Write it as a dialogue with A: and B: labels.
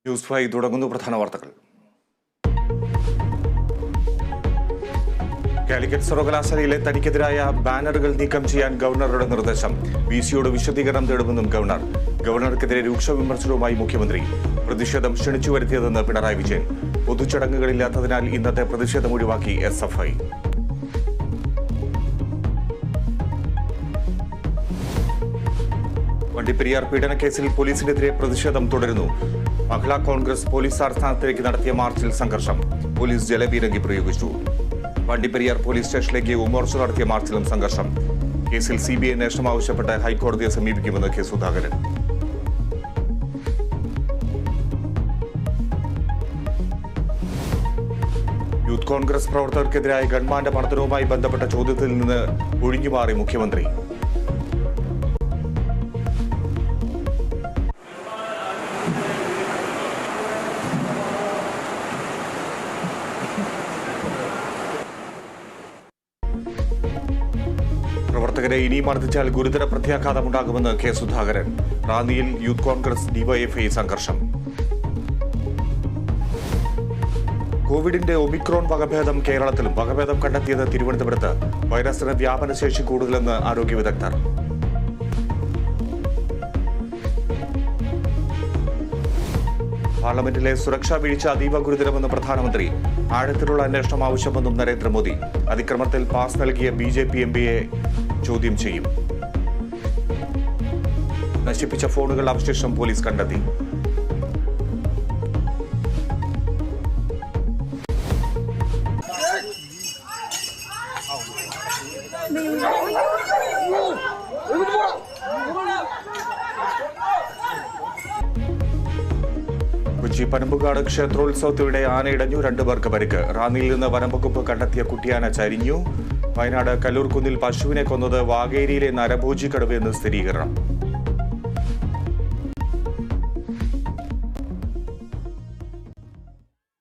A: News 5 തുടങ്ങുന്നു. പ്രധാന വാർത്തകൾ. കാലിക്കറ്റ് സർവകലാശാലയിലെ തനിക്കെതിരായ ബാനറുകൾ നീക്കം ചെയ്യാൻ ഗവർണറുടെ നിർദ്ദേശം. വിസിയോട് വിശദീകരണം തേടുമെന്നും ഗവർണർ. ഗവർണർക്കെതിരെ രൂക്ഷ വിമർശനവുമായി മുഖ്യമന്ത്രി. പ്രതിഷേധം ക്ഷണിച്ചു വരുത്തിയതെന്ന് പിണറായി വിജയൻ. പൊതുചടങ്ങുകളില്ലാത്തതിനാൽ ഇന്നത്തെ പ്രതിഷേധം ഒഴിവാക്കി SFI. വണ്ടിപ്പെരിയാർ പീഡനക്കേസിൽ പോലീസിനെതിരെ പ്രതിഷേധം തുടരുന്നു. മഹിളാ കോൺഗ്രസ് പോലീസ് ആസ്ഥാനത്തേക്ക് നടത്തിയ മാർച്ചിൽ സംഘർഷം. പോലീസ് ജലപീരങ്കി പ്രയോഗിച്ചു. വണ്ടിപ്പെരിയാർ പോലീസ് സ്റ്റേഷനിലേക്ക് യുവമോർച്ച നടത്തിയ മാർച്ചിലും സംഘർഷം. കേസിൽ CBI അന്വേഷണം ആവശ്യപ്പെട്ട് ഹൈക്കോടതിയെ സമീപിക്കുമെന്ന് കെ സുധാകരൻ. യൂത്ത് കോൺഗ്രസ് പ്രവർത്തകർക്കെതിരായ ഗവൺമെന്റ് മർദ്ദനവുമായി ബന്ധപ്പെട്ട ചോദ്യത്തിൽ നിന്ന് ഒഴിഞ്ഞുമാറി മുഖ്യമന്ത്രി. പ്രവർത്തകരെ ഇനിയും മർദ്ദിച്ചാൽ ഗുരുതര പ്രത്യാഘാതമുണ്ടാകുമെന്ന് കെ സുധാകരൻ. റാന്നിയിൽ യൂത്ത് കോൺഗ്രസ് DYFI സംഘർഷം. കോവിഡിന്റെ ഒമിക്രോൺ വകഭേദം കേരളത്തിലും. വകഭേദം കണ്ടെത്തിയത് തിരുവനന്തപുരത്ത്. വൈറസിന് വ്യാപനശേഷി കൂടുതലെന്ന് ആരോഗ്യ വിദഗ്ധർ. പാർലമെന്റിലെ സുരക്ഷാ വീഴ്ച അതീവ ഗുരുതരമെന്ന് പ്രധാനമന്ത്രി. ആഴത്തിലുള്ള അന്വേഷണം ആവശ്യമെന്നും നരേന്ദ്രമോദി. അതിക്രമത്തിൽ പാസ് നൽകിയ BJP MPയെ ചോദ്യം ചെയ്യും. നശിപ്പിച്ച ഫോണുകൾ അവശേഷം പോലീസ് കണ്ടെത്തി. കൊച്ചി പനമ്പുകാട് ക്ഷേത്രോത്സവത്തിനിടെ ആനയിടഞ്ഞു. 2 പേർക്ക് പരിക്ക്. റാന്നിയിൽ നിന്ന് വനംവകുപ്പ് കണ്ടെത്തിയ കുട്ടിയാന ചരിഞ്ഞു. വയനാട് കല്ലൂർക്കുന്നിൽ പശുവിനെ കൊന്നത് വാഗേരിയിലെ നരഭോജി കടുവയെന്ന് സ്ഥിരീകരണം.